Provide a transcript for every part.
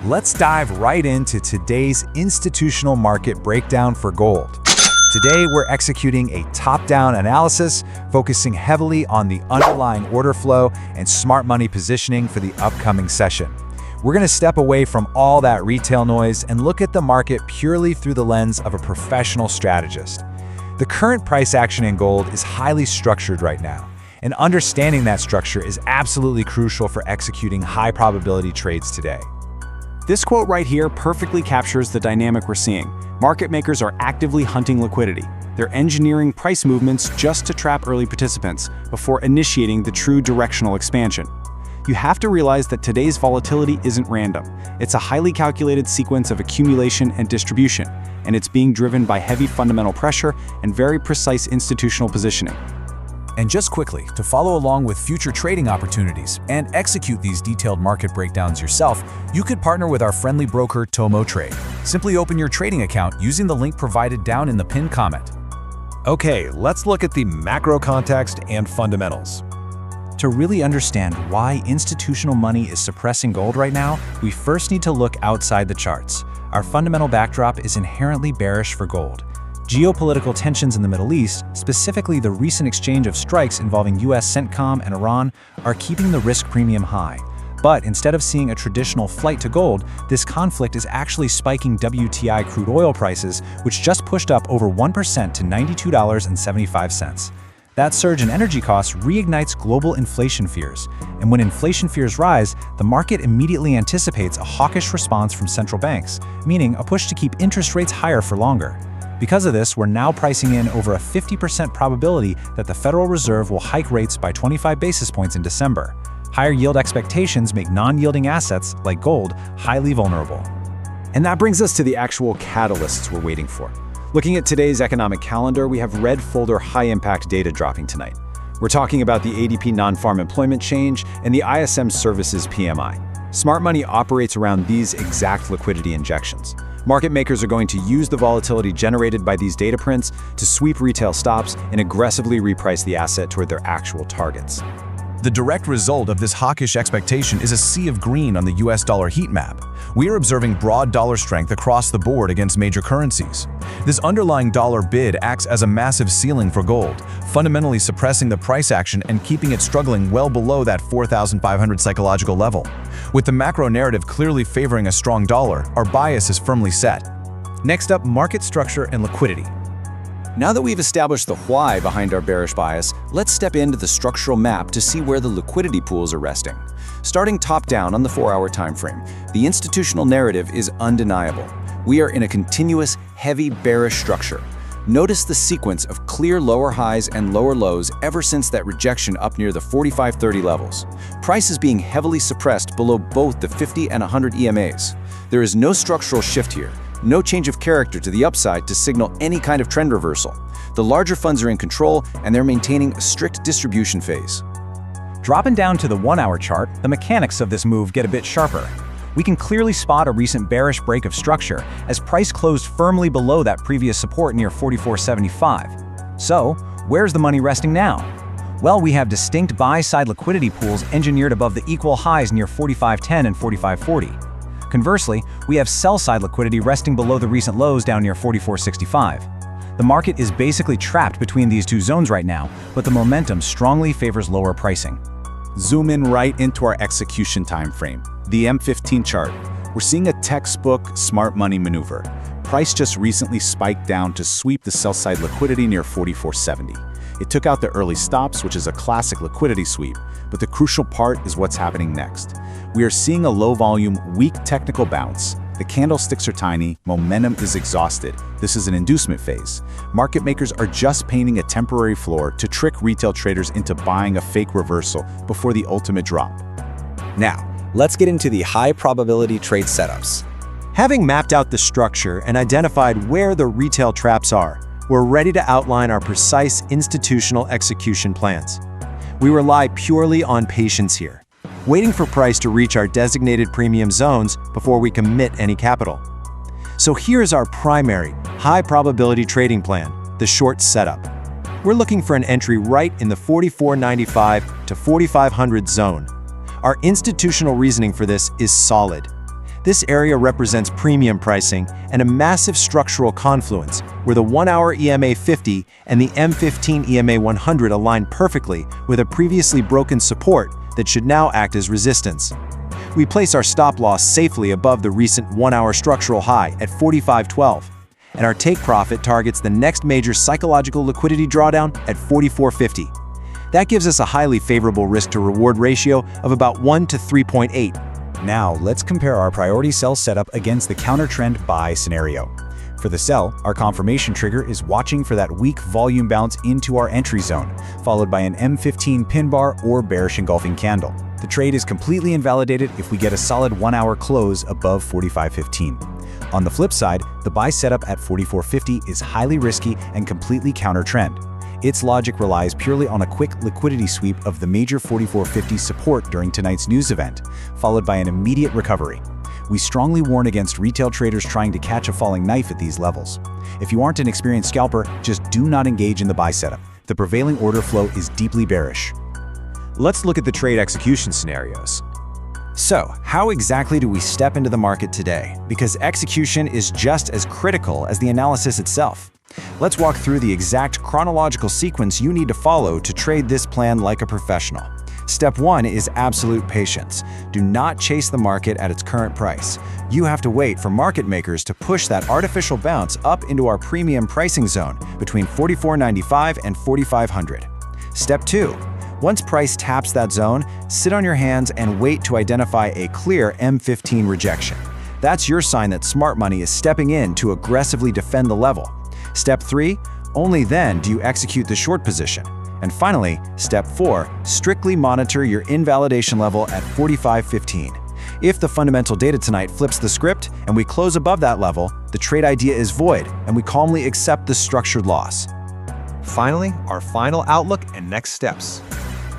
Let's dive right into today's institutional market breakdown for gold. Today, we're executing a top-down analysis, focusing heavily on the underlying order flow and smart money positioning for the upcoming session. We're going to step away from all that retail noise and look at the market purely through the lens of a professional strategist. The current price action in gold is highly structured right now, and understanding that structure is absolutely crucial for executing high-probability trades today. This quote right here perfectly captures the dynamic we're seeing. Market makers are actively hunting liquidity. They're engineering price movements just to trap early participants before initiating the true directional expansion. You have to realize that today's volatility isn't random. It's a highly calculated sequence of accumulation and distribution, and it's being driven by heavy fundamental pressure and very precise institutional positioning. And just quickly, to follow along with future trading opportunities and execute these detailed market breakdowns yourself, you could partner with our friendly broker Tomo Trade. Simply open your trading account using the link provided down in the pinned comment. Okay, let's look at the macro context and fundamentals. To really understand why institutional money is suppressing gold right now, we first need to look outside the charts. Our fundamental backdrop is inherently bearish for gold. Geopolitical tensions in the Middle East, specifically the recent exchange of strikes involving US CENTCOM and Iran, are keeping the risk premium high. But instead of seeing a traditional flight to gold, this conflict is actually spiking WTI crude oil prices, which just pushed up over 1% to $92.75. That surge in energy costs reignites global inflation fears. And when inflation fears rise, the market immediately anticipates a hawkish response from central banks, meaning a push to keep interest rates higher for longer. Because of this, we're now pricing in over a 50% probability that the Federal Reserve will hike rates by 25 basis points in December. Higher yield expectations make non-yielding assets, like gold, highly vulnerable. And that brings us to the actual catalysts we're waiting for. Looking at today's economic calendar, we have red folder high-impact data dropping tonight. We're talking about the ADP non-farm employment change and the ISM Services PMI. Smart money operates around these exact liquidity injections. Market makers are going to use the volatility generated by these data prints to sweep retail stops and aggressively reprice the asset toward their actual targets. The direct result of this hawkish expectation is a sea of green on the US dollar heat map. We are observing broad dollar strength across the board against major currencies. This underlying dollar bid acts as a massive ceiling for gold, fundamentally suppressing the price action and keeping it struggling well below that 4,500 psychological level. With the macro narrative clearly favoring a strong dollar, our bias is firmly set. Next up, market structure and liquidity. Now that we've established the why behind our bearish bias, let's step into the structural map to see where the liquidity pools are resting. Starting top-down on the 4-hour time frame, the institutional narrative is undeniable. We are in a continuous, heavy bearish structure. Notice the sequence of clear lower highs and lower lows ever since that rejection up near the 45-30 levels. Price is being heavily suppressed below both the 50 and 100 EMAs. There is no structural shift here. No change of character to the upside to signal any kind of trend reversal. The larger funds are in control, and they're maintaining a strict distribution phase. Dropping down to the 1-hour chart, the mechanics of this move get a bit sharper. We can clearly spot a recent bearish break of structure as price closed firmly below that previous support near 44.75. So, where's the money resting now? Well, we have distinct buy-side liquidity pools engineered above the equal highs near 45.10 and 45.40. Conversely, we have sell-side liquidity resting below the recent lows down near 44.65. The market is basically trapped between these two zones right now, but the momentum strongly favors lower pricing. Zoom in right into our execution time frame, the M15 chart. We're seeing a textbook smart money maneuver. Price just recently spiked down to sweep the sell-side liquidity near 44.70. It took out the early stops, which is a classic liquidity sweep, but the crucial part is what's happening next. We are seeing a low-volume, weak technical bounce. The candlesticks are tiny, momentum is exhausted. This is an inducement phase. Market makers are just painting a temporary floor to trick retail traders into buying a fake reversal before the ultimate drop. Now, let's get into the high-probability trade setups. Having mapped out the structure and identified where the retail traps are, we're ready to outline our precise institutional execution plans. We rely purely on patience here, waiting for price to reach our designated premium zones before we commit any capital. So here's our primary, high-probability trading plan, the short setup. We're looking for an entry right in the 44.95 to 4,500 zone. Our institutional reasoning for this is solid. This area represents premium pricing and a massive structural confluence where the 1-hour EMA 50 and the M15 EMA 100 align perfectly with a previously broken support that should now act as resistance. We place our stop loss safely above the recent 1-hour structural high at 45.12, and our take profit targets the next major psychological liquidity drawdown at 44.50. That gives us a highly favorable risk-to-reward ratio of about 1 to 3.8. Now, let's compare our priority sell setup against the counter-trend buy scenario. For the sell, our confirmation trigger is watching for that weak volume bounce into our entry zone, followed by an M15 pin bar or bearish engulfing candle. The trade is completely invalidated if we get a solid 1-hour close above 45.15. On the flip side, the buy setup at 44.50 is highly risky and completely counter-trend. Its logic relies purely on a quick liquidity sweep of the major 44.50 support during tonight's news event, followed by an immediate recovery. We strongly warn against retail traders trying to catch a falling knife at these levels. If you aren't an experienced scalper, just do not engage in the buy setup. The prevailing order flow is deeply bearish. Let's look at the trade execution scenarios. So, how exactly do we step into the market today? Because execution is just as critical as the analysis itself. Let's walk through the exact chronological sequence you need to follow to trade this plan like a professional. Step 1 is absolute patience. Do not chase the market at its current price. You have to wait for market makers to push that artificial bounce up into our premium pricing zone between 44.95 and 4500. Step 2. Once price taps that zone, sit on your hands and wait to identify a clear M15 rejection. That's your sign that smart money is stepping in to aggressively defend the level. Step 3, only then do you execute the short position. And finally, Step 4, strictly monitor your invalidation level at 45.15. If the fundamental data tonight flips the script and we close above that level, the trade idea is void and we calmly accept the structured loss. Finally, our final outlook and next steps.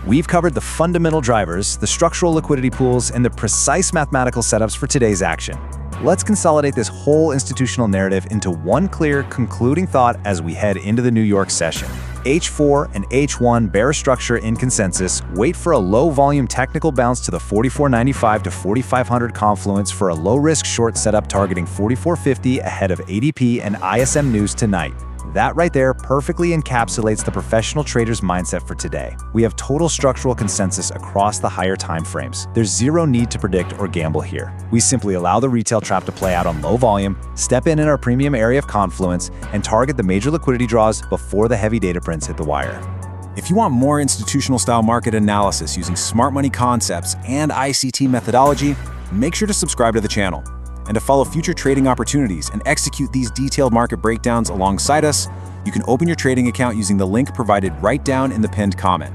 We've covered the fundamental drivers, the structural liquidity pools, and the precise mathematical setups for today's action. Let's consolidate this whole institutional narrative into one clear, concluding thought as we head into the New York session. H4 and H1 bearish structure in consensus, wait for a low-volume technical bounce to the 44.95 to 4500 confluence for a low-risk short setup targeting 44.50 ahead of ADP and ISM news tonight. That right there perfectly encapsulates the professional trader's mindset for today. We have total structural consensus across the higher time frames. There's zero need to predict or gamble here. We simply allow the retail trap to play out on low volume, step in our premium area of confluence, and target the major liquidity draws before the heavy data prints hit the wire. If you want more institutional-style market analysis using smart money concepts and ICT methodology, make sure to subscribe to the channel. And to follow future trading opportunities and execute these detailed market breakdowns alongside us, you can open your trading account using the link provided right down in the pinned comment.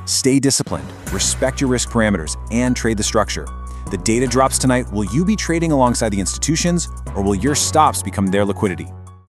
Stay disciplined, respect your risk parameters, and trade the structure. The data drops tonight. Will you be trading alongside the institutions, or will your stops become their liquidity?